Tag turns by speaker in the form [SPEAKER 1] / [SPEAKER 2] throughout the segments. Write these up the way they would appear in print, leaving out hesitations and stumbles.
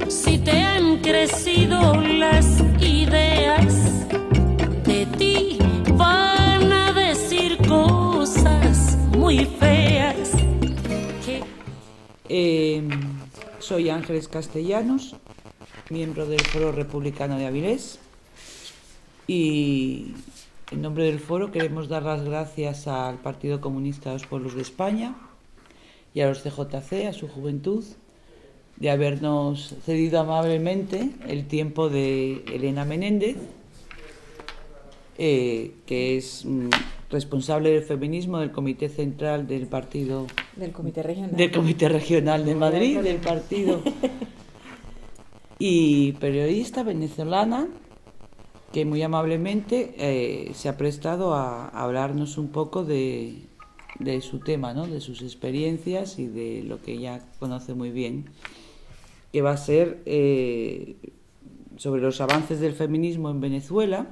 [SPEAKER 1] Si te han crecido las ideas, de ti van a decir cosas muy feas.
[SPEAKER 2] Soy Ángeles Castellanos, miembro del Foro Republicano de Avilés, y en nombre del foro queremos dar las gracias al Partido Comunista de los Pueblos de España y a los CJC, a su juventud, de habernos cedido amablemente el tiempo de Elena Menéndez, que es responsable del feminismo del Comité Central del Partido...
[SPEAKER 3] Del Comité Regional.
[SPEAKER 2] Del Comité Regional de Madrid, del partido. Y periodista venezolana que muy amablemente se ha prestado a hablarnos un poco de su tema, ¿no? De sus experiencias y de lo que ella conoce muy bien, que va a ser sobre los avances del feminismo en Venezuela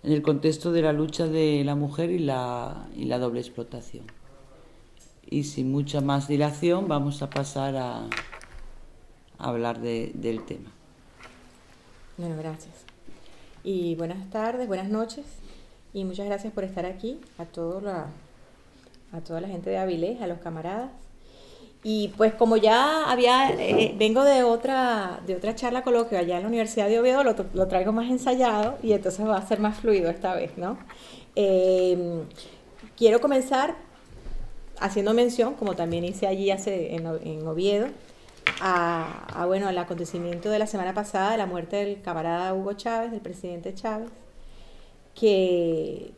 [SPEAKER 2] en el contexto de la lucha de la mujer y la doble explotación. Y sin mucha más dilación vamos a pasar a hablar del tema.
[SPEAKER 3] Bueno, gracias. Y buenas tardes, buenas noches, y muchas gracias por estar aquí, a toda la gente de Avilés, a los camaradas. Y pues como ya vengo de otra charla coloquio allá en la Universidad de Oviedo, lo traigo más ensayado y entonces va a ser más fluido esta vez, ¿no? Quiero comenzar haciendo mención, como también hice allí en Oviedo, al acontecimiento de la semana pasada, de la muerte del camarada Hugo Chávez, del presidente Chávez, que,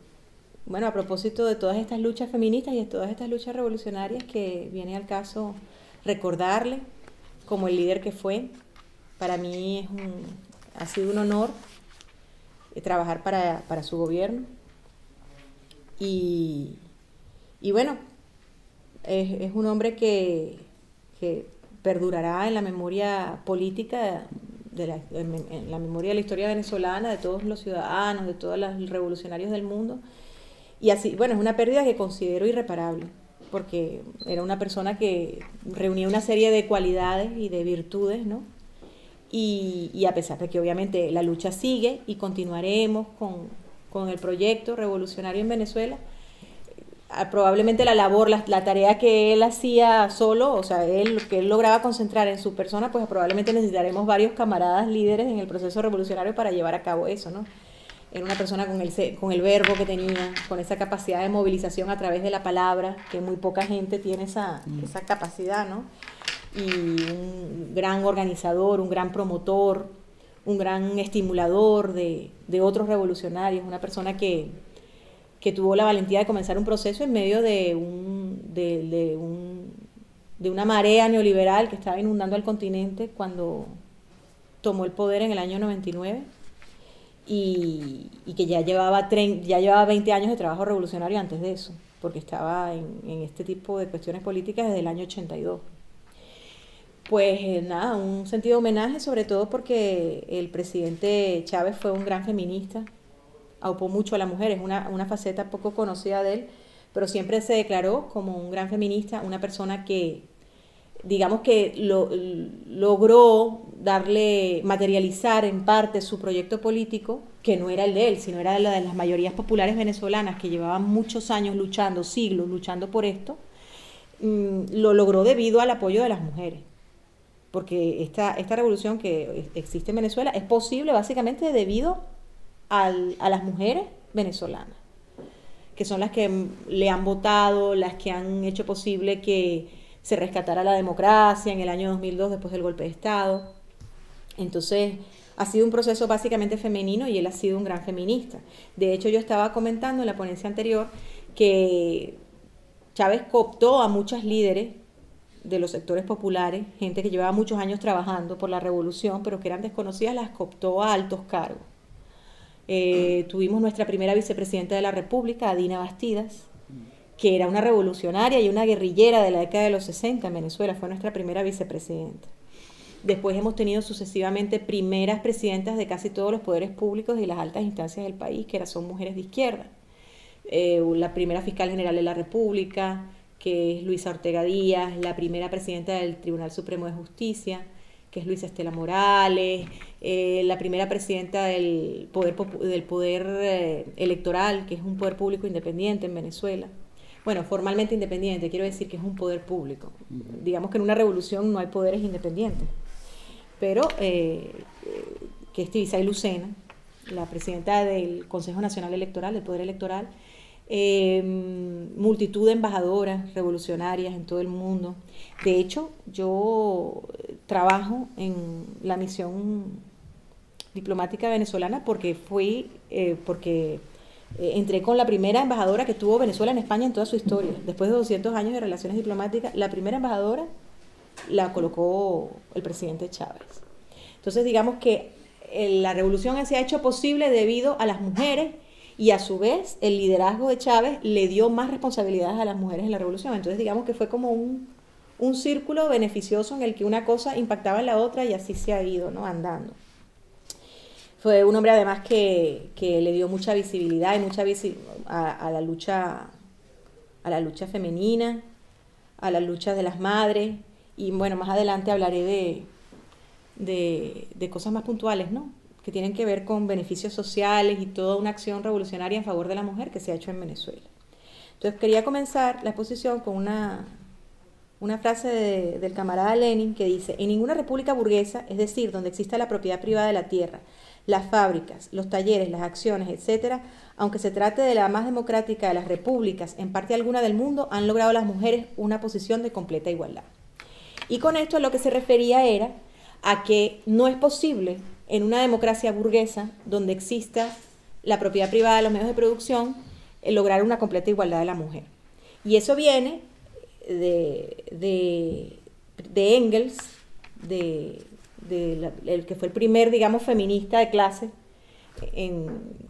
[SPEAKER 3] bueno, a propósito de todas estas luchas feministas y de todas estas luchas revolucionarias, que viene al caso recordarle como el líder que fue. Para mí ha sido un honor trabajar para su gobierno. Y bueno, es un hombre que perdurará en la memoria política, en la memoria de la historia venezolana, de todos los ciudadanos, de todos los revolucionarios del mundo. Y así, bueno, es una pérdida que considero irreparable, porque era una persona que reunía una serie de cualidades y de virtudes, ¿no? Y a pesar de que obviamente la lucha sigue y continuaremos con el proyecto revolucionario en Venezuela, probablemente la tarea que él hacía solo, o sea, que él lograba concentrar en su persona, pues probablemente necesitaremos varios camaradas líderes en el proceso revolucionario para llevar a cabo eso, ¿no? Era una persona con el verbo que tenía, con esa capacidad de movilización a través de la palabra, que muy poca gente tiene esa capacidad, ¿no? Y un gran organizador, un gran promotor, un gran estimulador de otros revolucionarios, una persona que tuvo la valentía de comenzar un proceso en medio de una marea neoliberal que estaba inundando al continente cuando tomó el poder en el año 99 y que ya llevaba 20 años de trabajo revolucionario antes de eso, porque estaba en este tipo de cuestiones políticas desde el año 82. Pues nada, un sentido homenaje, sobre todo porque el presidente Chávez fue un gran feminista, aupó mucho a la mujer, es una faceta poco conocida de él, pero siempre se declaró como un gran feminista, una persona que, digamos que logró materializar en parte su proyecto político, que no era el de él, sino era el de las mayorías populares venezolanas que llevaban muchos años luchando, siglos luchando por esto. Lo logró debido al apoyo de las mujeres, porque esta revolución que existe en Venezuela es posible básicamente debido a las mujeres venezolanas, que son las que le han votado, las que han hecho posible que se rescatara la democracia en el año 2002 después del golpe de Estado. Entonces ha sido un proceso básicamente femenino y él ha sido un gran feminista. De hecho, yo estaba comentando en la ponencia anterior que Chávez cooptó a muchas líderes de los sectores populares, gente que llevaba muchos años trabajando por la revolución, pero que eran desconocidas, las cooptó a altos cargos. Tuvimos nuestra primera vicepresidenta de la República, Dina Bastidas, que era una revolucionaria y una guerrillera de la década de los 60 en Venezuela, fue nuestra primera vicepresidenta. Después hemos tenido sucesivamente primeras presidentas de casi todos los poderes públicos y las altas instancias del país, que son mujeres de izquierda. La primera fiscal general de la República, que es Luisa Ortega Díaz, la primera presidenta del Tribunal Supremo de Justicia, que es Luisa Estela Morales, la primera presidenta del poder electoral, que es un poder público independiente en Venezuela. Bueno, formalmente independiente, quiero decir que es un poder público. Digamos que en una revolución no hay poderes independientes. Pero que es Tibisay Lucena, la presidenta del Consejo Nacional Electoral, del Poder Electoral, multitud de embajadoras revolucionarias en todo el mundo. De hecho, yo trabajo en la misión diplomática venezolana porque entré con la primera embajadora que tuvo Venezuela en España en toda su historia. Después de 200 años de relaciones diplomáticas, la primera embajadora la colocó el presidente Chávez. Entonces, digamos que la revolución se ha hecho posible debido a las mujeres, y a su vez el liderazgo de Chávez le dio más responsabilidades a las mujeres en la revolución. Entonces, digamos que fue como un círculo beneficioso en el que una cosa impactaba en la otra y así se ha ido, ¿no?, andando. Fue un hombre además que le dio mucha visibilidad y a la lucha femenina, a la lucha de las madres, y bueno, más adelante hablaré de cosas más puntuales, ¿no?, que tienen que ver con beneficios sociales y toda una acción revolucionaria en favor de la mujer que se ha hecho en Venezuela. Entonces quería comenzar la exposición con una frase del camarada Lenin que dice: en ninguna república burguesa, es decir, donde exista la propiedad privada de la tierra, las fábricas, los talleres, las acciones, etcétera, aunque se trate de la más democrática de las repúblicas en parte alguna del mundo, han logrado las mujeres una posición de completa igualdad. Y con esto lo que se refería era a que no es posible en una democracia burguesa donde exista la propiedad privada de los medios de producción lograr una completa igualdad de la mujer. Y eso viene de Engels, el que fue el primer, digamos, feminista de clase,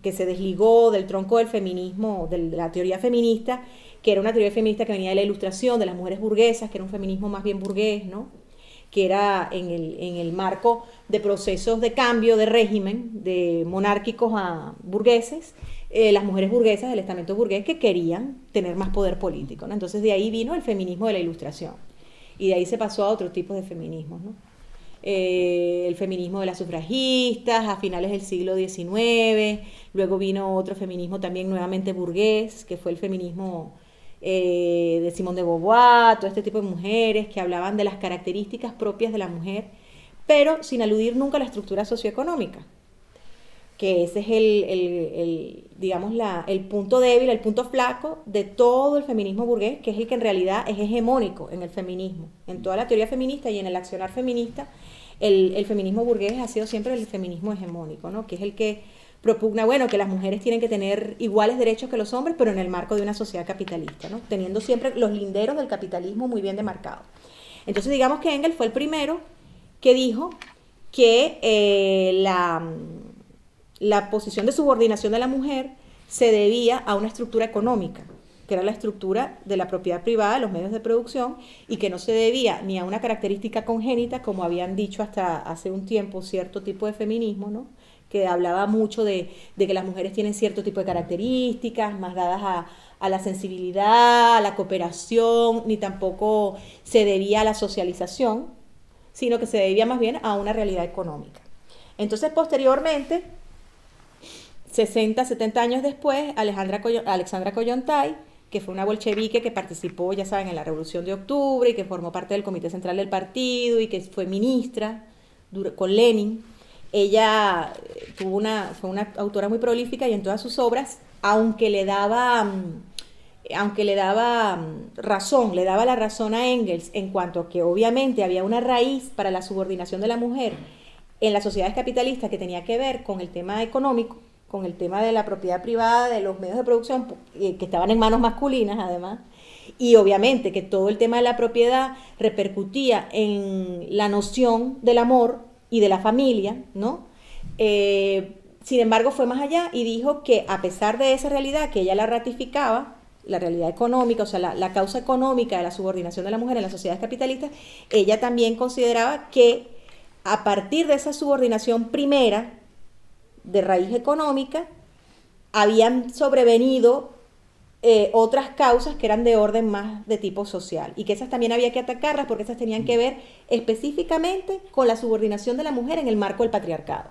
[SPEAKER 3] que se desligó del tronco del feminismo, de la teoría feminista, que era una teoría feminista que venía de la Ilustración, de las mujeres burguesas, que era un feminismo más bien burgués, ¿no?, que era en el marco de procesos de cambio de régimen, de monárquicos a burgueses, las mujeres burguesas del estamento burgués que querían tener más poder político, ¿no? Entonces de ahí vino el feminismo de la Ilustración, y de ahí se pasó a otros tipos de feminismos, ¿no? El feminismo de las sufragistas a finales del siglo XIX, luego vino otro feminismo también nuevamente burgués, que fue el feminismo de Simone de Beauvoir, todo este tipo de mujeres que hablaban de las características propias de la mujer, pero sin aludir nunca a la estructura socioeconómica, que ese es digamos, el punto débil, el punto flaco de todo el feminismo burgués, que es el que en realidad es hegemónico en el feminismo, en toda la teoría feminista y en el accionar feminista. El feminismo burgués ha sido siempre el feminismo hegemónico, ¿no?, que es el que propugna, bueno, que las mujeres tienen que tener iguales derechos que los hombres, pero en el marco de una sociedad capitalista, ¿no?, teniendo siempre los linderos del capitalismo muy bien demarcados. Entonces, digamos que Engels fue el primero que dijo que la posición de subordinación de la mujer se debía a una estructura económica, que era la estructura de la propiedad privada de los medios de producción, y que no se debía ni a una característica congénita, como habían dicho hasta hace un tiempo cierto tipo de feminismo, ¿no?, que hablaba mucho de que las mujeres tienen cierto tipo de características más dadas a la sensibilidad, a la cooperación, ni tampoco se debía a la socialización, sino que se debía más bien a una realidad económica. Entonces, posteriormente, 60, 70 años después, Alexandra Kollontai, que fue una bolchevique que participó, ya saben, en la Revolución de Octubre y que formó parte del Comité Central del Partido y que fue ministra con Lenin. Ella fue una autora muy prolífica, y en todas sus obras, aunque le daba la razón a Engels en cuanto a que obviamente había una raíz para la subordinación de la mujer en las sociedades capitalistas que tenía que ver con el tema económico, con el tema de la propiedad privada de los medios de producción, que estaban en manos masculinas además, y obviamente que todo el tema de la propiedad repercutía en la noción del amor y de la familia, ¿no? Sin embargo, fue más allá y dijo que a pesar de esa realidad que ella la ratificaba, la realidad económica, o sea, la causa económica de la subordinación de la mujer en las sociedades capitalistas, ella también consideraba que a partir de esa subordinación primera de raíz económica, habían sobrevenido otras causas que eran de orden más de tipo social y que esas también había que atacarlas porque esas tenían que ver específicamente con la subordinación de la mujer en el marco del patriarcado.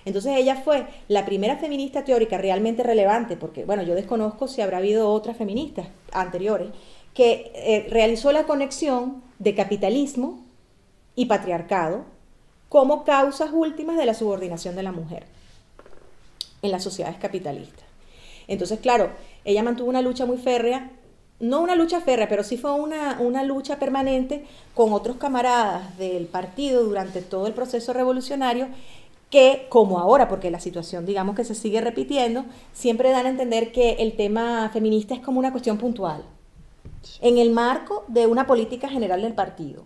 [SPEAKER 3] Entonces ella fue la primera feminista teórica realmente relevante, porque bueno, yo desconozco si habrá habido otras feministas anteriores, que realizó la conexión de capitalismo y patriarcado como causas últimas de la subordinación de la mujer en las sociedades capitalistas. Entonces, claro, ella mantuvo una lucha muy férrea, no una lucha férrea, pero sí fue una lucha permanente con otros camaradas del partido durante todo el proceso revolucionario que, como ahora, porque la situación, digamos, que se sigue repitiendo, siempre dan a entender que el tema feminista es como una cuestión puntual, en el marco de una política general del partido,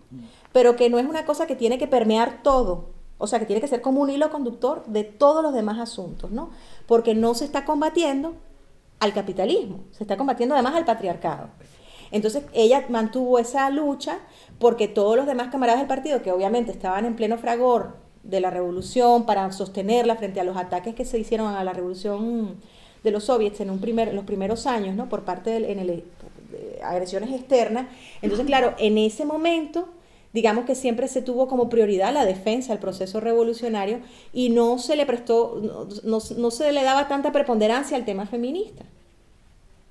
[SPEAKER 3] pero que no es una cosa que tiene que permear todo, o sea, que tiene que ser como un hilo conductor de todos los demás asuntos, ¿no? Porque no se está combatiendo al capitalismo, se está combatiendo además al patriarcado. Entonces ella mantuvo esa lucha porque todos los demás camaradas del partido, que obviamente estaban en pleno fragor de la revolución para sostenerla frente a los ataques que se hicieron a la revolución de los soviets en los primeros años, ¿no? Por parte de agresiones externas. Entonces, claro, en ese momento, digamos que siempre se tuvo como prioridad la defensa del proceso revolucionario y no se le prestó, no se le daba tanta preponderancia al tema feminista,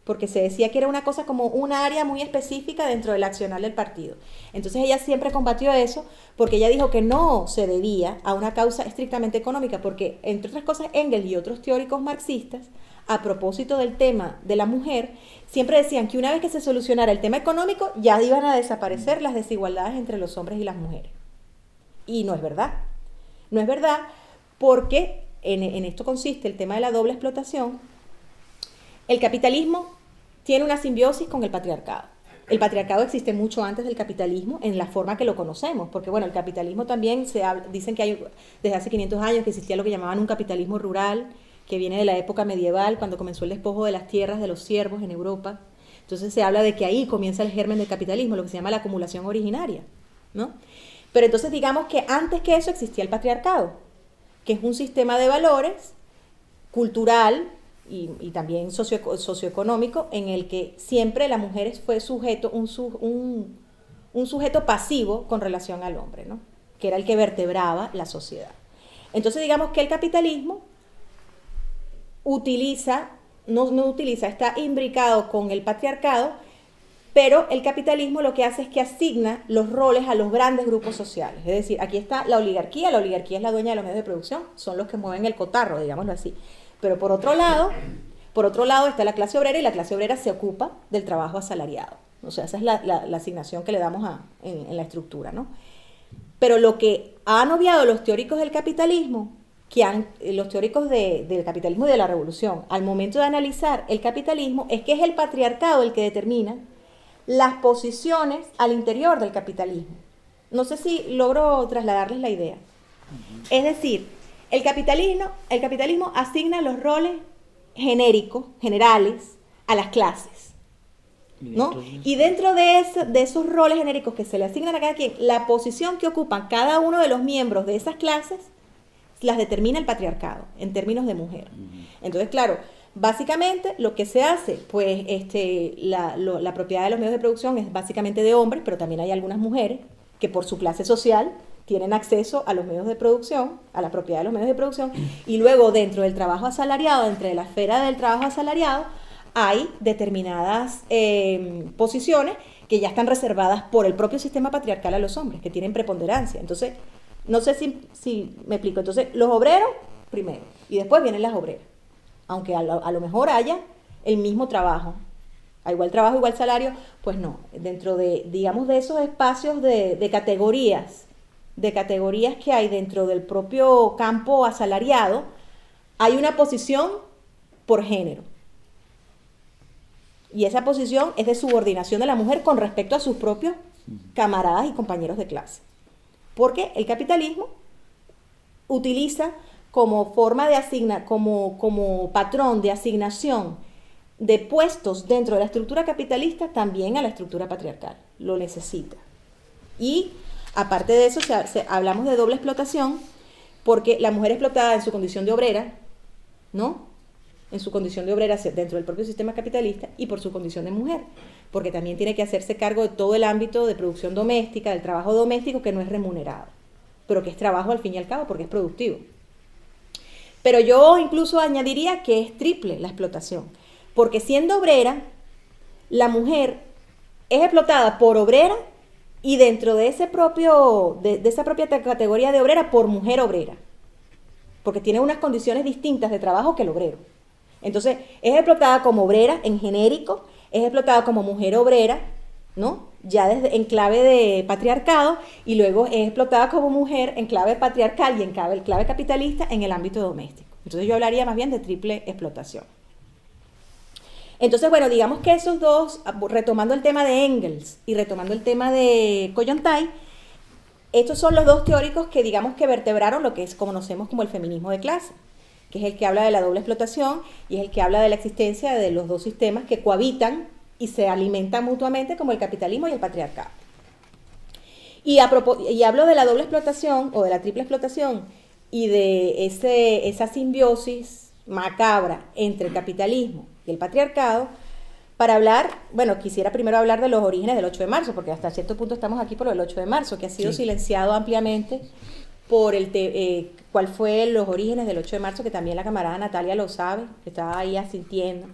[SPEAKER 3] porque se decía que era una cosa como un área muy específica dentro del accionar del partido. Entonces ella siempre combatió eso, porque ella dijo que no se debía a una causa estrictamente económica, porque entre otras cosas Engels y otros teóricos marxistas, a propósito del tema de la mujer, siempre decían que una vez que se solucionara el tema económico, ya iban a desaparecer las desigualdades entre los hombres y las mujeres. Y no es verdad. No es verdad porque en esto consiste el tema de la doble explotación. El capitalismo tiene una simbiosis con el patriarcado. El patriarcado existe mucho antes del capitalismo en la forma que lo conocemos, porque bueno, el capitalismo también dicen que hay desde hace 500 años que existía lo que llamaban un capitalismo rural, que viene de la época medieval, cuando comenzó el despojo de las tierras de los siervos en Europa. Entonces se habla de que ahí comienza el germen del capitalismo, lo que se llama la acumulación originaria, ¿no? Pero entonces digamos que antes que eso existía el patriarcado, que es un sistema de valores cultural y también socioeconómico, en el que siempre la mujer fue un sujeto pasivo con relación al hombre, ¿no? Que era el que vertebraba la sociedad. Entonces digamos que el capitalismo está imbricado con el patriarcado, pero el capitalismo lo que hace es que asigna los roles a los grandes grupos sociales. Es decir, aquí está la oligarquía es la dueña de los medios de producción, son los que mueven el cotarro, digámoslo así. Pero por otro lado está la clase obrera, y la clase obrera se ocupa del trabajo asalariado. O sea, esa es la asignación que le damos en la estructura, ¿no? Pero lo que han obviado los teóricos del capitalismo, los teóricos del capitalismo y de la revolución, al momento de analizar el capitalismo, es que es el patriarcado el que determina las posiciones al interior del capitalismo. No sé si logro trasladarles la idea. Es decir, el capitalismo asigna los roles generales a las clases, ¿no? Y dentro de esos roles genéricos que se le asignan a cada quien, la posición que ocupan cada uno de los miembros de esas clases las determina el patriarcado en términos de mujer. Entonces, claro, básicamente lo que se hace, pues la propiedad de los medios de producción es básicamente de hombres, pero también hay algunas mujeres que por su clase social tienen acceso a los medios de producción, a la propiedad de los medios de producción, y luego dentro del trabajo asalariado, dentro de la esfera del trabajo asalariado, hay determinadas posiciones que ya están reservadas por el propio sistema patriarcal a los hombres, que tienen preponderancia. Entonces, no sé si me explico. Entonces, los obreros primero, y después vienen las obreras, aunque a lo mejor haya el mismo trabajo, a igual trabajo, igual salario, pues no, dentro de, digamos, de esos espacios de categorías que hay dentro del propio campo asalariado, hay una posición por género. Y esa posición es de subordinación de la mujer con respecto a sus propios camaradas y compañeros de clase. Porque el capitalismo utiliza como forma de como patrón de asignación de puestos dentro de la estructura capitalista también a la estructura patriarcal. Lo necesita. Y aparte de eso, hablamos de doble explotación, porque la mujer explotada en su condición de obrera, ¿no? en su condición de obrera dentro del propio sistema capitalista y por su condición de mujer, porque también tiene que hacerse cargo de todo el ámbito de producción doméstica, del trabajo doméstico que no es remunerado, pero que es trabajo al fin y al cabo porque es productivo. Pero yo incluso añadiría que es triple la explotación, porque siendo obrera, la mujer es explotada por obrera y dentro de esa propia categoría de obrera por mujer obrera, porque tiene unas condiciones distintas de trabajo que el obrero. Entonces, es explotada como obrera en genérico, es explotada como mujer obrera, ¿no? Ya desde en clave de patriarcado, y luego es explotada como mujer en clave patriarcal y en clave capitalista en el ámbito doméstico. Entonces yo hablaría más bien de triple explotación. Entonces, bueno, digamos que esos dos, retomando el tema de Engels y retomando el tema de Kollontai, estos son los dos teóricos que digamos que vertebraron lo que es conocemos como el feminismo de clase, que es el que habla de la doble explotación y es el que habla de la existencia de los dos sistemas que cohabitan y se alimentan mutuamente como el capitalismo y el patriarcado. Y hablo de la doble explotación o de la triple explotación y de esa simbiosis macabra entre el capitalismo y el patriarcado para hablar, bueno, quisiera primero hablar de los orígenes del 8 de marzo, porque hasta cierto punto estamos aquí por el 8 de marzo, que ha sido silenciado ampliamente por cuál fue los orígenes del 8 de marzo, que también la camarada Natalia lo sabe, que estaba ahí asintiendo,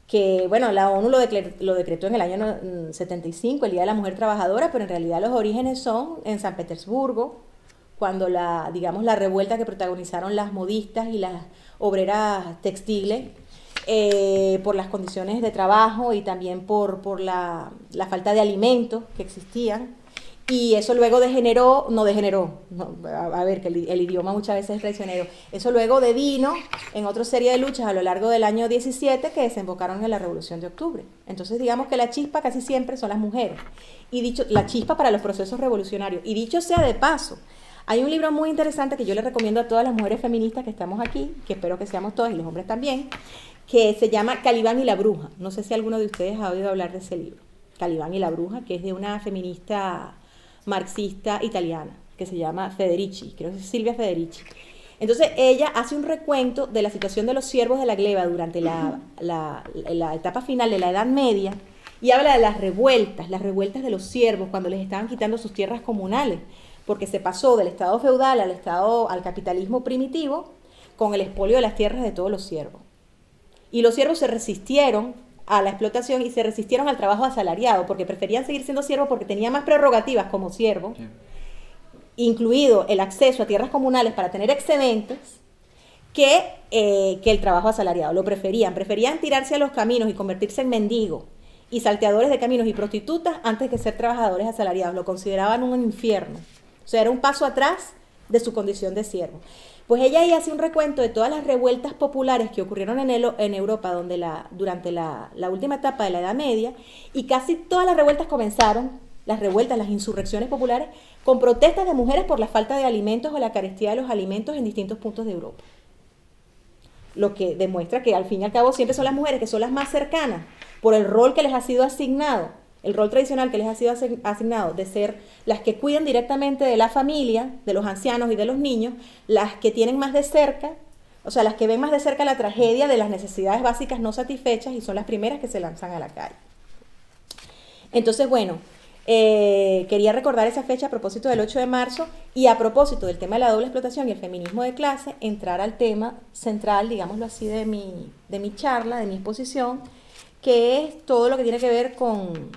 [SPEAKER 3] que bueno, la ONU lo decretó en el año 75, el Día de la Mujer Trabajadora, pero en realidad los orígenes son en San Petersburgo, cuando la revuelta que protagonizaron las modistas y las obreras textiles, por las condiciones de trabajo y también por la falta de alimentos que existían, y eso luego que el idioma muchas veces es traicionero, eso luego devino en otra serie de luchas a lo largo del año 17 que desembocaron en la Revolución de Octubre. Entonces digamos que la chispa casi siempre son las mujeres, y la chispa para los procesos revolucionarios, y dicho sea de paso, hay un libro muy interesante que yo le recomiendo a todas las mujeres feministas que estamos aquí, que espero que seamos todas y los hombres también, que se llama Calibán y la Bruja. No sé si alguno de ustedes ha oído hablar de ese libro, Calibán y la Bruja, que es de una feminista marxista italiana, que se llama Federici, creo que es Silvia Federici. Entonces ella hace un recuento de la situación de los siervos de la gleba durante la etapa final de la Edad Media, y habla de las revueltas de los siervos cuando les estaban quitando sus tierras comunales, porque se pasó del estado feudal al capitalismo primitivo con el expolio de las tierras de todos los siervos. Y los siervos se resistieron a la explotación y se resistieron al trabajo asalariado, porque preferían seguir siendo siervos porque tenían más prerrogativas como siervos, incluido el acceso a tierras comunales para tener excedentes, que el trabajo asalariado. Lo preferían tirarse a los caminos y convertirse en mendigos y salteadores de caminos y prostitutas antes que ser trabajadores asalariados. Lo consideraban un infierno. O sea, era un paso atrás de su condición de siervo. Pues ella ahí hace un recuento de todas las revueltas populares que ocurrieron en Europa durante la última etapa de la Edad Media, y casi todas las revueltas comenzaron, las insurrecciones populares, con protestas de mujeres por la falta de alimentos o la carestía de los alimentos en distintos puntos de Europa. Lo que demuestra que al fin y al cabo siempre son las mujeres que son las más cercanas por el rol que les ha sido asignado, el rol tradicional que les ha sido asignado de ser las que cuidan directamente de la familia, de los ancianos y de los niños, las que tienen más de cerca, o sea, las que ven más de cerca la tragedia de las necesidades básicas no satisfechas, y son las primeras que se lanzan a la calle. Entonces, bueno, quería recordar esa fecha a propósito del 8 de marzo y a propósito del tema de la doble explotación y el feminismo de clase, entrar al tema central, digámoslo así, de mi charla, de mi exposición, que es todo lo que tiene que ver con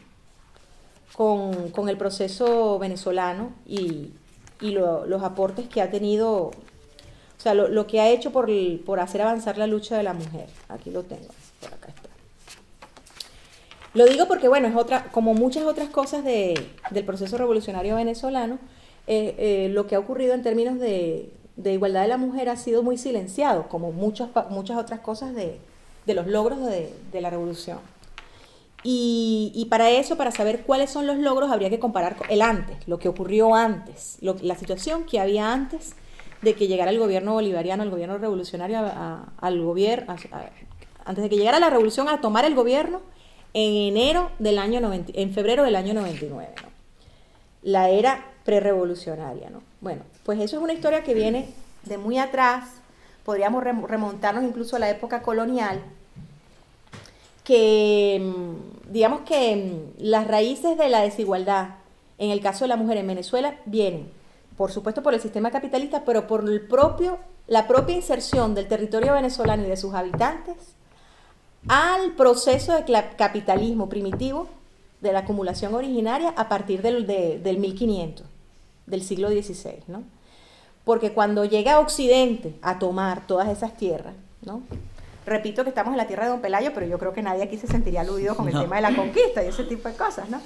[SPEAKER 3] el proceso venezolano y los aportes que ha tenido, o sea, lo que ha hecho por hacer avanzar la lucha de la mujer. Aquí lo tengo, por acá está. Lo digo porque, bueno, como muchas otras cosas del proceso revolucionario venezolano, lo que ha ocurrido en términos de igualdad de la mujer ha sido muy silenciado, como muchas otras cosas de los logros de la revolución. Y para eso, para saber cuáles son los logros, habría que comparar el antes, lo que ocurrió antes, la situación que había antes de que llegara el gobierno bolivariano, el gobierno revolucionario antes de que llegara la revolución a tomar el gobierno en febrero del año 99, ¿no? La era prerevolucionaria, ¿no? Bueno, pues eso es una historia que viene de muy atrás, podríamos remontarnos incluso a la época colonial, que digamos que las raíces de la desigualdad en el caso de la mujer en Venezuela vienen, por supuesto, por el sistema capitalista, pero por la propia inserción del territorio venezolano y de sus habitantes al proceso de capitalismo primitivo de la acumulación originaria a partir del 1500, del siglo XVI, ¿no? Porque cuando llega Occidente a tomar todas esas tierras, ¿no? Repito que estamos en la tierra de Don Pelayo, pero yo creo que nadie aquí se sentiría aludido con el tema de la conquista y ese tipo de cosas, ¿no?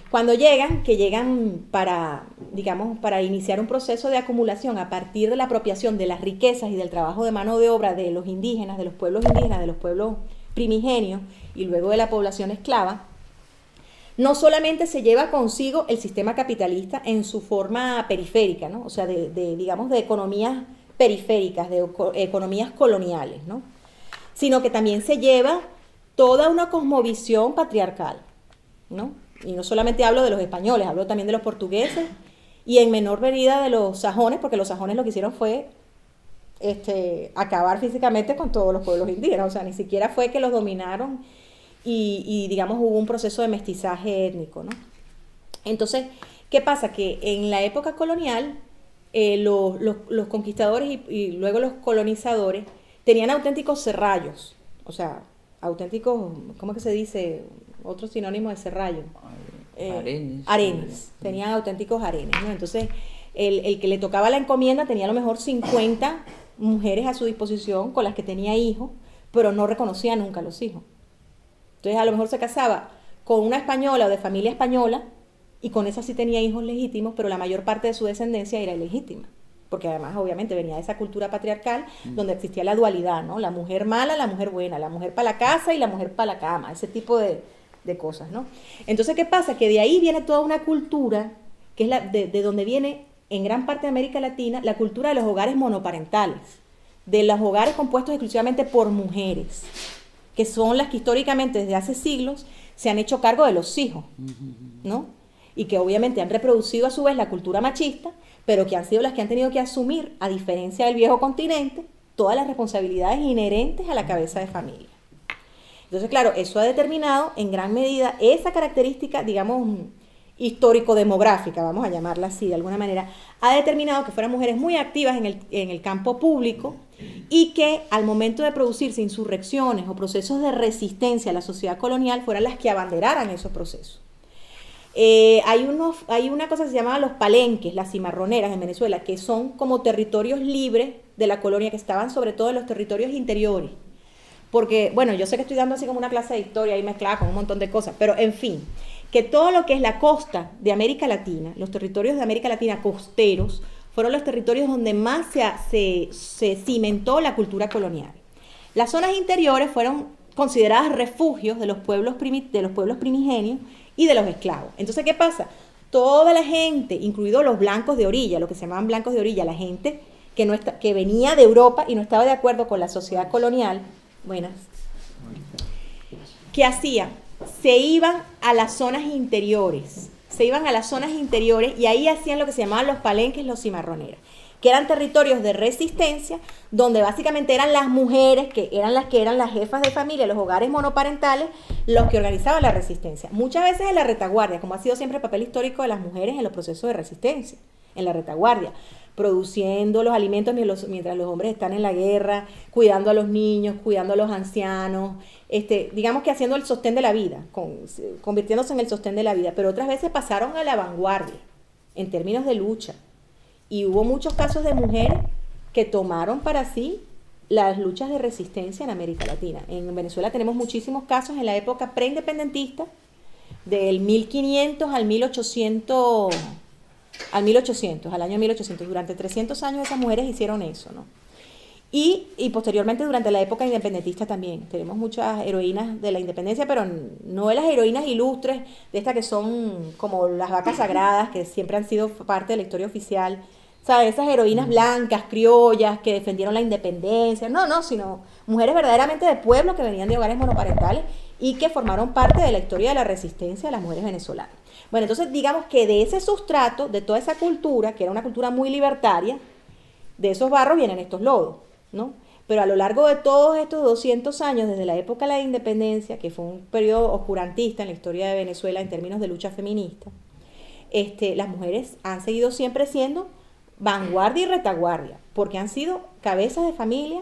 [SPEAKER 3] Cuando llegan para, digamos, para iniciar un proceso de acumulación a partir de la apropiación de las riquezas y del trabajo de mano de obra de los indígenas, de los pueblos indígenas, de los pueblos primigenios y luego de la población esclava, no solamente se lleva consigo el sistema capitalista en su forma periférica, ¿no? O sea, digamos, de economías periféricas, de economías coloniales, ¿no? Sino que también se lleva toda una cosmovisión patriarcal, ¿no? Y no solamente hablo de los españoles, hablo también de los portugueses y en menor medida de los sajones, porque los sajones lo que hicieron fue acabar físicamente con todos los pueblos indígenas, o sea, ni siquiera fue que los dominaron y digamos hubo un proceso de mestizaje étnico, ¿no? Entonces, ¿qué pasa? Que en la época colonial los conquistadores y luego los colonizadores tenían auténticos serrallos, o sea, auténticos, ¿cómo que se dice? Otro sinónimo de serrallo. Arenes. Tenían auténticos arenes, ¿no? Entonces, el que le tocaba la encomienda tenía a lo mejor 50 mujeres a su disposición con las que tenía hijos, pero no reconocía nunca a los hijos. Entonces, a lo mejor se casaba con una española o de familia española, y con esa sí tenía hijos legítimos, pero la mayor parte de su descendencia era ilegítima, porque además obviamente venía de esa cultura patriarcal donde existía la dualidad, ¿no? La mujer mala, la mujer buena, la mujer para la casa y la mujer para la cama, ese tipo de cosas, ¿no? Entonces, ¿qué pasa? Que de ahí viene toda una cultura, que es de donde viene en gran parte de América Latina, la cultura de los hogares monoparentales, de los hogares compuestos exclusivamente por mujeres, que son las que históricamente desde hace siglos se han hecho cargo de los hijos, ¿no? Y que obviamente han reproducido a su vez la cultura machista, pero que han sido las que han tenido que asumir, a diferencia del viejo continente, todas las responsabilidades inherentes a la cabeza de familia. Entonces, claro, eso ha determinado en gran medida esa característica, digamos, histórico-demográfica, vamos a llamarla así de alguna manera, ha determinado que fueran mujeres muy activas en el campo público y que al momento de producirse insurrecciones o procesos de resistencia a la sociedad colonial fueran las que abanderaran esos procesos. Hay una cosa que se llama los palenques, las cimarroneras en Venezuela, que son como territorios libres de la colonia, que estaban sobre todo en los territorios interiores. Porque, bueno, yo sé que estoy dando así como una clase de historia ahí mezclada con un montón de cosas, pero en fin, que todo lo que es la costa de América Latina, los territorios de América Latina costeros, fueron los territorios donde más se cimentó la cultura colonial. Las zonas interiores fueron consideradas refugios de los pueblos primigenios y de los esclavos. Entonces, ¿qué pasa? Toda la gente, incluidos los blancos de orilla, lo que se llamaban blancos de orilla, la gente que venía de Europa y no estaba de acuerdo con la sociedad colonial, ¿qué hacían? Se iban a las zonas interiores, y ahí hacían lo que se llamaban los palenques, los cimarroneras, que eran territorios de resistencia, donde básicamente eran las mujeres, que eran las jefas de familia, los hogares monoparentales, los que organizaban la resistencia. Muchas veces en la retaguardia, como ha sido siempre el papel histórico de las mujeres en los procesos de resistencia, en la retaguardia, produciendo los alimentos mientras los hombres están en la guerra, cuidando a los niños, cuidando a los ancianos, digamos que haciendo el sostén de la vida, convirtiéndose en el sostén de la vida, pero otras veces pasaron a la vanguardia en términos de lucha. Y hubo muchos casos de mujeres que tomaron para sí las luchas de resistencia en América Latina. En Venezuela tenemos muchísimos casos en la época preindependentista, del 1500 al 1800, al año 1800. Durante 300 años esas mujeres hicieron eso, ¿no? Y posteriormente durante la época independentista también. Tenemos muchas heroínas de la independencia, pero no de las heroínas ilustres, de estas que son como las vacas sagradas, que siempre han sido parte de la historia oficial. ¿Sabes? Esas heroínas blancas, criollas, que defendieron la independencia. No, sino mujeres verdaderamente de pueblo que venían de hogares monoparentales y que formaron parte de la historia de la resistencia de las mujeres venezolanas. Bueno, entonces digamos que de ese sustrato, de toda esa cultura, que era una cultura muy libertaria, De esos barros vienen estos lodos, ¿no? Pero a lo largo de todos estos 200 años, desde la época de la independencia, que fue un periodo oscurantista en la historia de Venezuela en términos de lucha feminista, las mujeres han seguido siempre siendo vanguardia y retaguardia, porque han sido cabezas de familia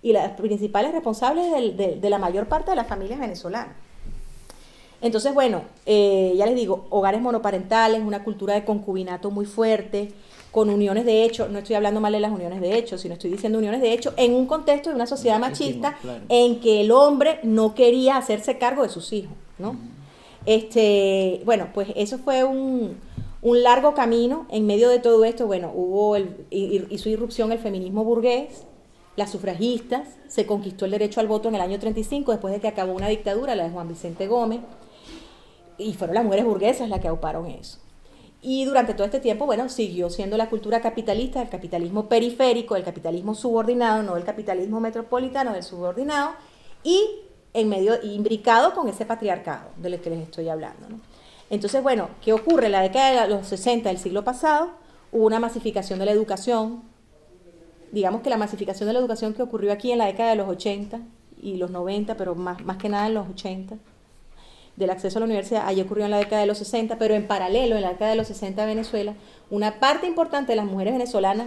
[SPEAKER 3] y las principales responsables de la mayor parte de las familias venezolanas. Entonces, bueno, ya les digo, hogares monoparentales, una cultura de concubinato muy fuerte, con uniones de hecho, no estoy hablando mal de las uniones de hecho, sino estoy diciendo uniones de hecho en un contexto de una sociedad machista, claro, en que el hombre no quería hacerse cargo de sus hijos, ¿no? Bueno, pues eso fue un largo camino. En medio de todo esto, bueno, hubo hizo irrupción el feminismo burgués, las sufragistas, se conquistó el derecho al voto en el año 35, después de que acabó una dictadura, la de Juan Vicente Gómez, y fueron las mujeres burguesas las que auparon eso. Y durante todo este tiempo, bueno, siguió siendo la cultura capitalista, el capitalismo periférico, el capitalismo subordinado, no el capitalismo metropolitano, del subordinado, y en medio, imbricado con ese patriarcado del que les estoy hablando, ¿no? Entonces, bueno, ¿qué ocurre? En la década de los 60 del siglo pasado hubo una masificación de la educación. Digamos que la masificación de la educación que ocurrió aquí en la década de los 80 y los 90, pero más que nada en los 80, del acceso a la universidad, allí ocurrió en la década de los 60, pero en paralelo, en la década de los 60 de Venezuela, una parte importante de las mujeres venezolanas,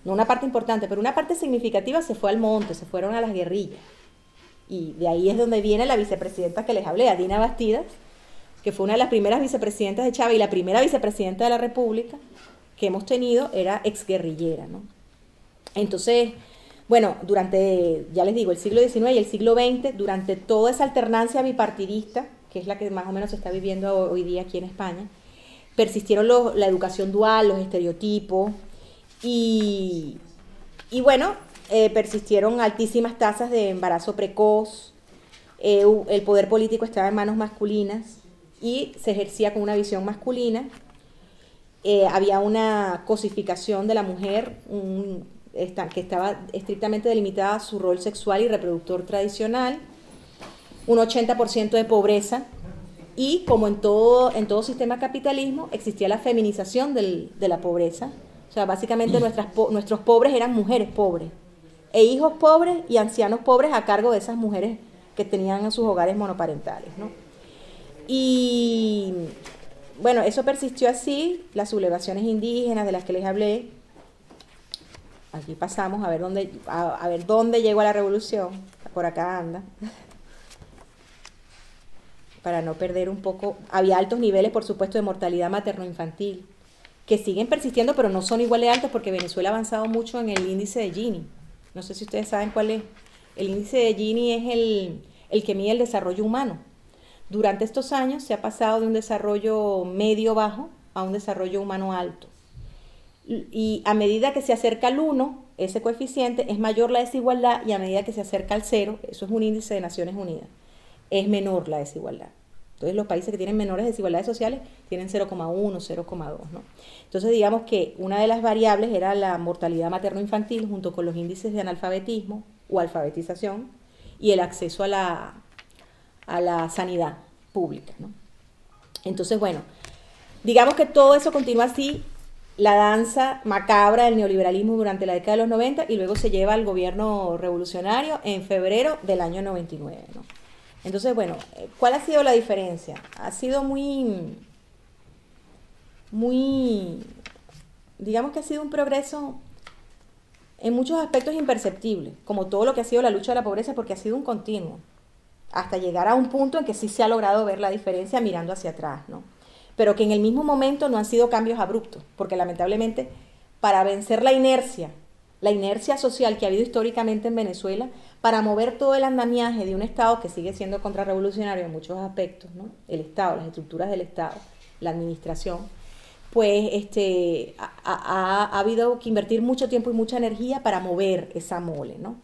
[SPEAKER 3] no una parte importante, pero una parte significativa se fue al monte, se fueron a las guerrillas. Y de ahí es donde viene la vicepresidenta que les hablé, Dina Bastidas, que fue una de las primeras vicepresidentas de Chávez y la primera vicepresidenta de la República que hemos tenido, era exguerrillera, ¿no? Entonces, bueno, durante, ya les digo, el siglo XIX y el siglo XX, durante toda esa alternancia bipartidista, que es la que más o menos se está viviendo hoy día aquí en España, persistieron la educación dual, los estereotipos, y bueno, persistieron altísimas tasas de embarazo precoz, el poder político estaba en manos masculinas y se ejercía con una visión masculina, había una cosificación de la mujer, que estaba estrictamente delimitada a su rol sexual y reproductor tradicional, un 80% de pobreza, y como en todo sistema capitalismo existía la feminización de la pobreza. O sea, básicamente nuestros pobres eran mujeres pobres, e hijos pobres y ancianos pobres a cargo de esas mujeres que tenían en sus hogares monoparentales, ¿no? Y bueno, eso persistió así, las sublevaciones indígenas de las que les hablé. Aquí pasamos a ver dónde llegó la revolución. Por acá anda. Para no perder un poco. Había altos niveles, por supuesto, de mortalidad materno-infantil, que siguen persistiendo, pero no son igual de altos porque Venezuela ha avanzado mucho en el índice de Gini. No sé si ustedes saben cuál es. El índice de Gini es el que mide el desarrollo humano. Durante estos años se ha pasado de un desarrollo medio-bajo a un desarrollo humano alto. Y a medida que se acerca al 1, ese coeficiente, es mayor la desigualdad, y a medida que se acerca al 0, eso es un índice de Naciones Unidas, es menor la desigualdad. Entonces los países que tienen menores desigualdades sociales tienen 0,1, 0,2, ¿no? Entonces digamos que una de las variables era la mortalidad materno-infantil junto con los índices de analfabetismo o alfabetización y el acceso a la sanidad pública, ¿no? Entonces, bueno, digamos que todo eso continúa así, la danza macabra del neoliberalismo durante la década de los 90, y luego se lleva al gobierno revolucionario en febrero del año 99, ¿no? Entonces, bueno, ¿cuál ha sido la diferencia? Ha sido digamos que ha sido un progreso en muchos aspectos imperceptible, como todo lo que ha sido la lucha de la pobreza, porque ha sido un continuo, hasta llegar a un punto en que sí se ha logrado ver la diferencia mirando hacia atrás, ¿no? Pero que en el mismo momento no han sido cambios abruptos, porque lamentablemente para vencer la inercia social que ha habido históricamente en Venezuela, para mover todo el andamiaje de un Estado que sigue siendo contrarrevolucionario en muchos aspectos, ¿no? El Estado, las estructuras del Estado, la administración, pues ha habido que invertir mucho tiempo y mucha energía para mover esa mole, ¿no?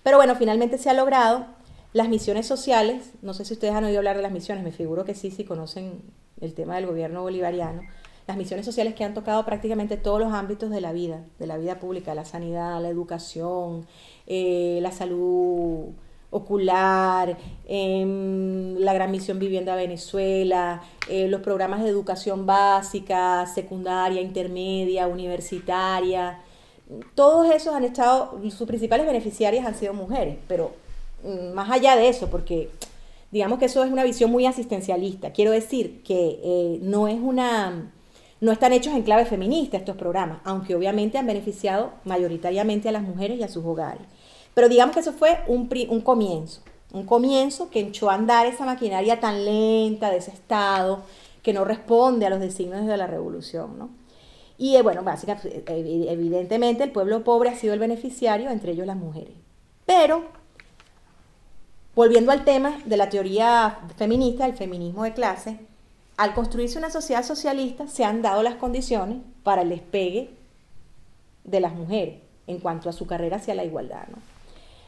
[SPEAKER 3] Pero bueno, finalmente se ha logrado. Las misiones sociales, no sé si ustedes han oído hablar de las misiones, me figuro que sí conocen el tema del gobierno bolivariano. Las misiones sociales que han tocado prácticamente todos los ámbitos de la vida pública, la sanidad, la educación, la salud ocular, la Gran Misión Vivienda Venezuela, los programas de educación básica, secundaria, intermedia, universitaria, todos esos han estado, sus principales beneficiarias han sido mujeres, pero más allá de eso, porque digamos que eso es una visión muy asistencialista, quiero decir que no están hechos en clave feminista estos programas, aunque obviamente han beneficiado mayoritariamente a las mujeres y a sus hogares. Pero digamos que eso fue un comienzo que echó a andar esa maquinaria tan lenta de ese Estado que no responde a los designios de la revolución, ¿no? Y bueno, básicamente, evidentemente el pueblo pobre ha sido el beneficiario, entre ellos las mujeres. Pero, volviendo al tema de la teoría feminista, el feminismo de clase, al construirse una sociedad socialista se han dado las condiciones para el despegue de las mujeres en cuanto a su carrera hacia la igualdad, ¿no?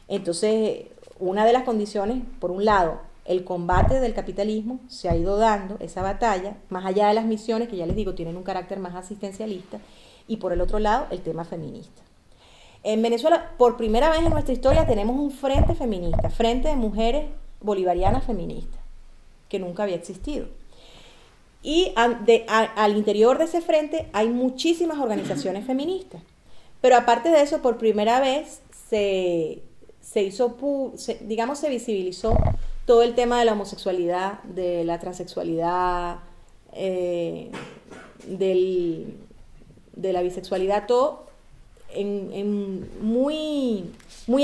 [SPEAKER 3] Entonces, una de las condiciones, por un lado, el combate del capitalismo se ha ido dando, esa batalla, más allá de las misiones, que ya les digo, tienen un carácter más asistencialista, y por el otro lado, el tema feminista. En Venezuela, por primera vez en nuestra historia, tenemos un frente feminista, Frente de Mujeres Bolivarianas Feministas, que nunca había existido. Y al interior de ese frente hay muchísimas organizaciones feministas. Pero aparte de eso, por primera vez se visibilizó todo el tema de la homosexualidad, de la transexualidad, de la bisexualidad, todo muy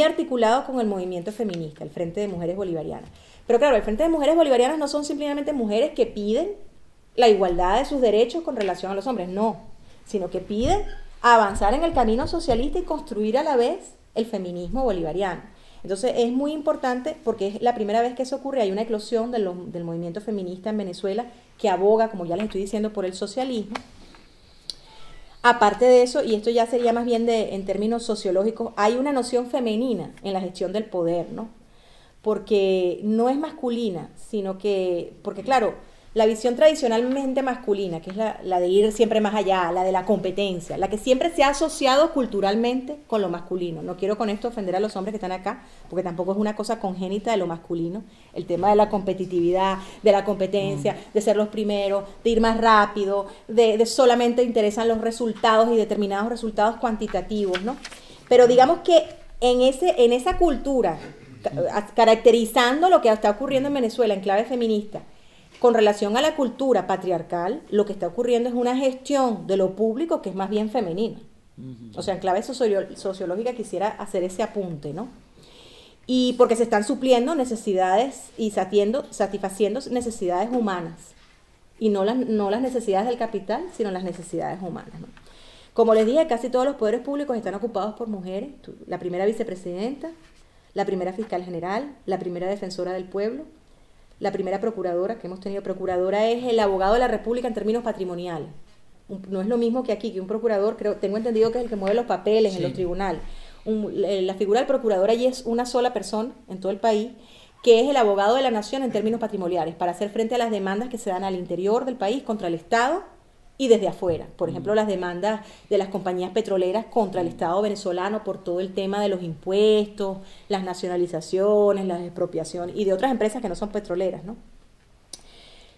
[SPEAKER 3] articulado con el movimiento feminista, el Frente de Mujeres Bolivarianas. Pero claro, el Frente de Mujeres Bolivarianas no son simplemente mujeres que piden la igualdad de sus derechos con relación a los hombres, no, sino que piden avanzar en el camino socialista y construir a la vez el feminismo bolivariano. Entonces es muy importante porque es la primera vez que eso ocurre, hay una eclosión del movimiento feminista en Venezuela que aboga, como ya les estoy diciendo, por el socialismo. Aparte de eso, y esto ya sería más bien en términos sociológicos, hay una noción femenina en la gestión del poder, ¿no? Porque no es masculina, sino que, porque claro, la visión tradicionalmente masculina, que es la de ir siempre más allá, la de la competencia, la que siempre se ha asociado culturalmente con lo masculino. No quiero con esto ofender a los hombres que están acá, porque tampoco es una cosa congénita de lo masculino, el tema de la competitividad, de la competencia, de ser los primeros, de ir más rápido, de solamente interesan los resultados y determinados resultados cuantitativos, ¿no? Pero digamos que en esa cultura, caracterizando lo que está ocurriendo en Venezuela en clave feminista, con relación a la cultura patriarcal, lo que está ocurriendo es una gestión de lo público que es más bien femenina. O sea, en clave sociológica quisiera hacer ese apunte, ¿no? Y porque se están supliendo necesidades y satisfaciendo necesidades humanas. Y no las necesidades del capital, sino las necesidades humanas, ¿no? Como les dije, casi todos los poderes públicos están ocupados por mujeres. La primera vicepresidenta, la primera fiscal general, la primera defensora del pueblo, la primera procuradora que hemos tenido. Procuradora es el abogado de la República en términos patrimoniales. No es lo mismo que aquí, que un procurador, tengo entendido que es el que mueve los papeles en los tribunales. La figura del procurador allí es una sola persona en todo el país, que es el abogado de la nación en términos patrimoniales, para hacer frente a las demandas que se dan al interior del país contra el Estado y desde afuera. Por ejemplo, las demandas de las compañías petroleras contra el Estado venezolano por todo el tema de los impuestos, las nacionalizaciones, las expropiaciones y de otras empresas que no son petroleras, ¿no?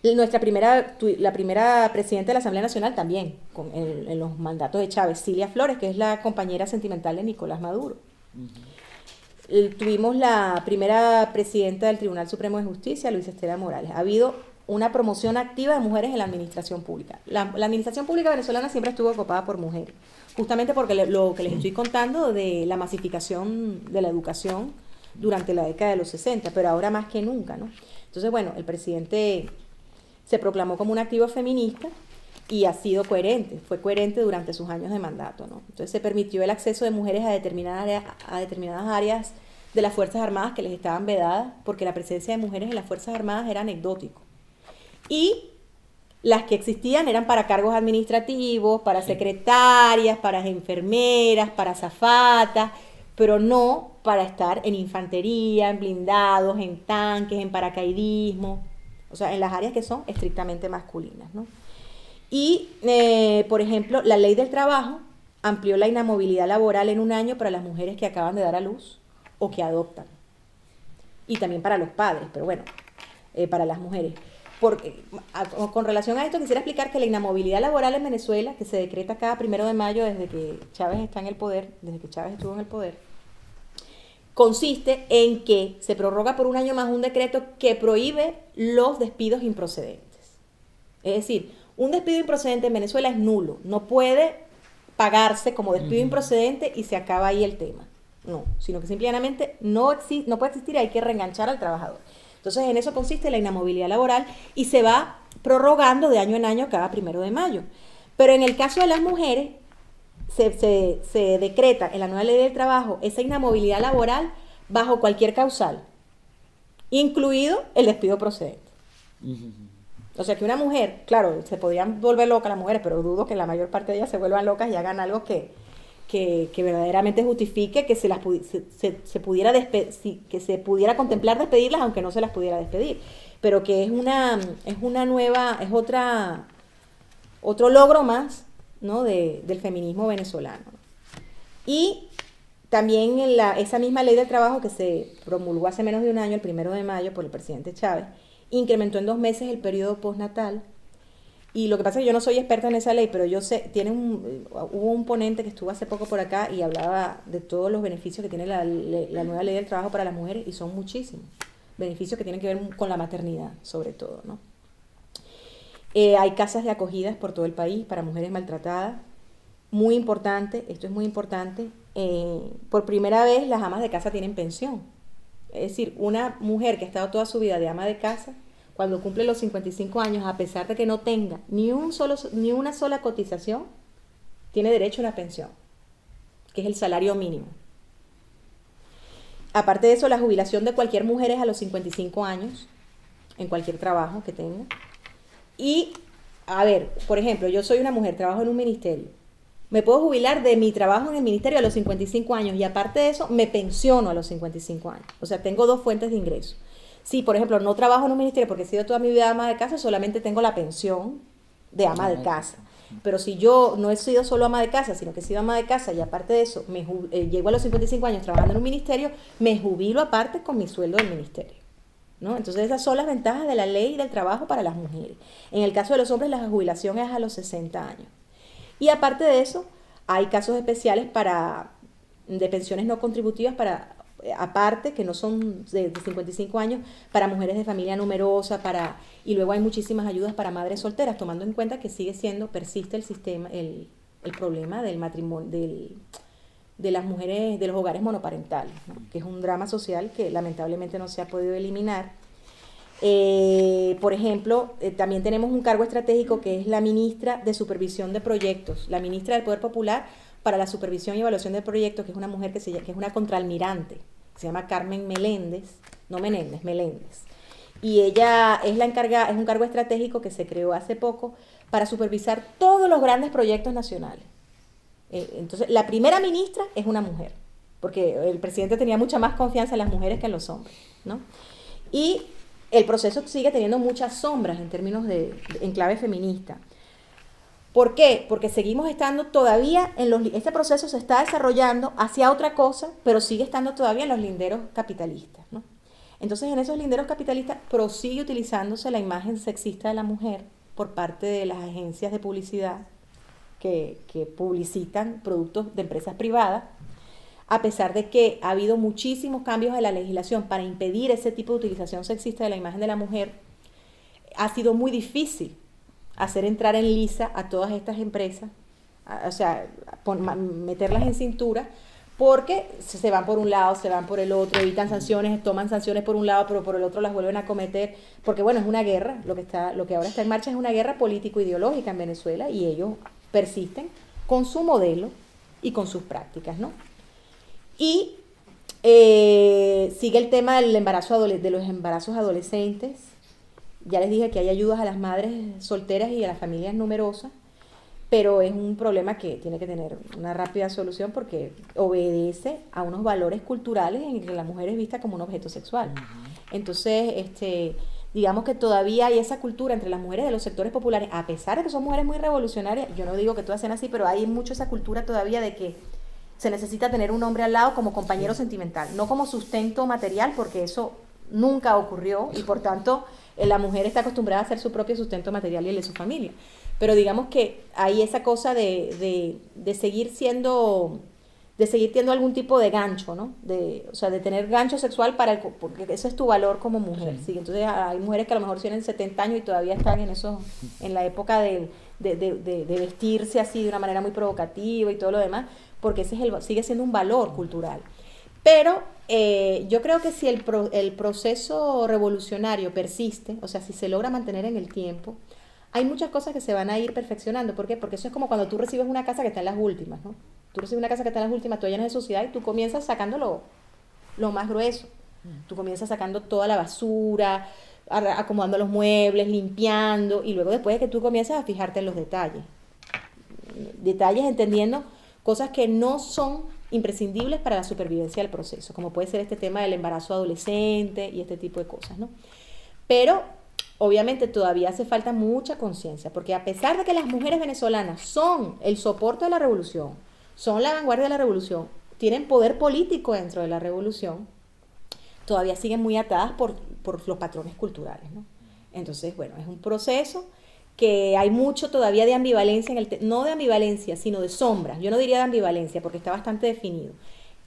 [SPEAKER 3] La primera presidenta de la Asamblea Nacional también, en los mandatos de Chávez, Cilia Flores, que es la compañera sentimental de Nicolás Maduro. Tuvimos la primera presidenta del Tribunal Supremo de Justicia, Luisa Estela Morales. Ha habido una promoción activa de mujeres en la administración pública. La administración pública venezolana siempre estuvo ocupada por mujeres, justamente porque lo que les estoy contando de la masificación de la educación durante la década de los 60, pero ahora más que nunca, ¿no? Entonces, bueno, el presidente se proclamó como un activo feminista y ha sido fue coherente durante sus años de mandato, ¿no? Entonces se permitió el acceso de mujeres a determinadas áreas de las Fuerzas Armadas que les estaban vedadas, porque la presencia de mujeres en las Fuerzas Armadas era anecdótico. Y las que existían eran para cargos administrativos, para secretarias, para enfermeras, para azafatas, pero no para estar en infantería, en blindados, en tanques, en paracaidismo, o sea, en las áreas que son estrictamente masculinas, ¿no? Y, por ejemplo, la ley del trabajo amplió la inamovilidad laboral en un año para las mujeres que acaban de dar a luz o que adoptan. Y también para los padres, pero bueno, para las mujeres. con relación a esto, quisiera explicar que la inamovilidad laboral en Venezuela, que se decreta cada 1 de mayo desde que Chávez está en el poder, desde que Chávez estuvo en el poder, consiste en que se prorroga por 1 año más un decreto que prohíbe los despidos improcedentes. Es decir, un despido improcedente en Venezuela es nulo, no puede pagarse como despido improcedente y se acaba ahí el tema. No, sino que simplemente no puede existir, hay que reenganchar al trabajador. Entonces, en eso consiste la inamovilidad laboral y se va prorrogando de año en año cada 1 de mayo. Pero en el caso de las mujeres, se decreta en la nueva ley del trabajo esa inamovilidad laboral bajo cualquier causal, incluido el despido procedente. O sea que una mujer, claro, se podrían volver locas las mujeres, pero dudo que la mayor parte de ellas se vuelvan locas y hagan algo que verdaderamente justifique que se pudiera contemplar despedirlas, aunque no se las pudiera despedir, pero que es otro logro más, ¿no? del feminismo venezolano. Y también esa misma ley del trabajo que se promulgó hace menos de 1 año, el 1 de mayo, por el presidente Chávez, incrementó en 2 meses el periodo postnatal. Y lo que pasa es que yo no soy experta en esa ley, pero yo sé, hubo un ponente que estuvo hace poco por acá y hablaba de todos los beneficios que tiene la nueva ley del trabajo para las mujeres, y son muchísimos beneficios que tienen que ver con la maternidad, sobre todo, ¿no? Hay casas de acogidas por todo el país para mujeres maltratadas. Muy importante, esto es muy importante, por primera vez las amas de casa tienen pensión. Es decir, una mujer que ha estado toda su vida de ama de casa, cuando cumple los 55 años, a pesar de que no tenga ni una sola cotización, tiene derecho a una pensión, que es el salario mínimo. Aparte de eso, la jubilación de cualquier mujer es a los 55 años, en cualquier trabajo que tenga. Y, a ver, por ejemplo, yo soy una mujer, trabajo en un ministerio. Me puedo jubilar de mi trabajo en el ministerio a los 55 años y aparte de eso, me pensiono a los 55 años. O sea, tengo 2 fuentes de ingreso. Si, por ejemplo, no trabajo en un ministerio porque he sido toda mi vida ama de casa, solamente tengo la pensión de ama de casa. Pero si yo no he sido solo ama de casa, sino que he sido ama de casa y aparte de eso, llego a los 55 años trabajando en un ministerio, me jubilo aparte con mi sueldo del ministerio, ¿no? Entonces esas son las ventajas de la ley del trabajo para las mujeres. En el caso de los hombres, la jubilación es a los 60 años. Y aparte de eso, hay casos especiales de pensiones no contributivas aparte, que no son de 55 años, para mujeres de familia numerosa, y luego hay muchísimas ayudas para madres solteras, tomando en cuenta que persiste el sistema, el problema del matrimonio, de las mujeres, de los hogares monoparentales, ¿no? Que es un drama social que lamentablemente no se ha podido eliminar. Por ejemplo, también tenemos un cargo estratégico que es la ministra de Supervisión de Proyectos, la ministra del Poder Popular para la Supervisión y Evaluación de Proyectos, que es una mujer que es una contraalmirante, que se llama Carmen Meléndez, Meléndez. Y ella es un cargo estratégico que se creó hace poco para supervisar todos los grandes proyectos nacionales. Entonces, la primera ministra es una mujer, porque el presidente tenía mucha más confianza en las mujeres que en los hombres, ¿no? Y el proceso sigue teniendo muchas sombras en términos en clave feminista. ¿Por qué? Porque seguimos estando todavía este proceso se está desarrollando hacia otra cosa, pero sigue estando todavía en los linderos capitalistas, ¿no? Entonces, en esos linderos capitalistas prosigue utilizándose la imagen sexista de la mujer por parte de las agencias de publicidad que publicitan productos de empresas privadas, a pesar de que ha habido muchísimos cambios en la legislación para impedir ese tipo de utilización sexista de la imagen de la mujer. Ha sido muy difícil hacer entrar en lisa a todas estas empresas, o sea, meterlas en cintura, porque se van por un lado, se van por el otro, evitan sanciones, toman sanciones por un lado, pero por el otro las vuelven a cometer, porque bueno, es una guerra, lo que ahora está en marcha es una guerra político-ideológica en Venezuela, y ellos persisten con su modelo y con sus prácticas, ¿no? Y sigue el tema del embarazo de los embarazos adolescentes. Ya les dije que hay ayudas a las madres solteras y a las familias numerosas, pero es un problema que tiene que tener una rápida solución porque obedece a unos valores culturales en que la mujer es vista como un objeto sexual. Entonces, digamos que todavía hay esa cultura entre las mujeres de los sectores populares, a pesar de que son mujeres muy revolucionarias. Yo no digo que todas sean así, pero hay mucho esa cultura todavía de que se necesita tener un hombre al lado como compañero sentimental, no como sustento material, porque eso nunca ocurrió y por tanto la mujer está acostumbrada a hacer su propio sustento material y el de su familia. Pero digamos que hay esa cosa de seguir siendo, de seguir teniendo algún tipo de gancho, ¿no? O sea, de tener gancho sexual porque ese es tu valor como mujer. ¿Sí? Entonces hay mujeres que a lo mejor tienen 70 años y todavía están en la época de vestirse así de una manera muy provocativa y todo lo demás, porque ese sigue siendo un valor cultural. Pero yo creo que si el proceso revolucionario persiste, o sea, si se logra mantener en el tiempo, hay muchas cosas que se van a ir perfeccionando. ¿Por qué? Porque eso es como cuando tú recibes una casa que está en las últimas, ¿no? Tú recibes una casa que está en las últimas, tú llenas de suciedad y tú comienzas sacando lo más grueso. Tú comienzas sacando toda la basura, acomodando los muebles, limpiando, y luego después de que tú comienzas a fijarte en los detalles. Detalles entendiendo cosas que no son imprescindibles para la supervivencia del proceso, como puede ser este tema del embarazo adolescente y este tipo de cosas, ¿no? Pero obviamente todavía hace falta mucha conciencia, porque a pesar de que las mujeres venezolanas son el soporte de la revolución, son la vanguardia de la revolución, tienen poder político dentro de la revolución, todavía siguen muy atadas por los patrones culturales, ¿no? Entonces, bueno, es un proceso que hay mucho todavía de ambivalencia, no de ambivalencia, sino de sombras. Yo no diría de ambivalencia, porque está bastante definido,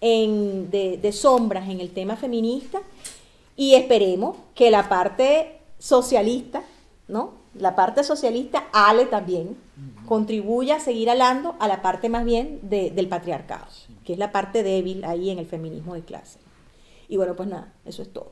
[SPEAKER 3] de sombras en el tema feminista, y esperemos que la parte socialista, ¿no? La parte socialista, Ale también, contribuya a seguir alando a la parte más bien del patriarcado, que es la parte débil ahí en el feminismo de clase. Y bueno, pues nada, eso es todo.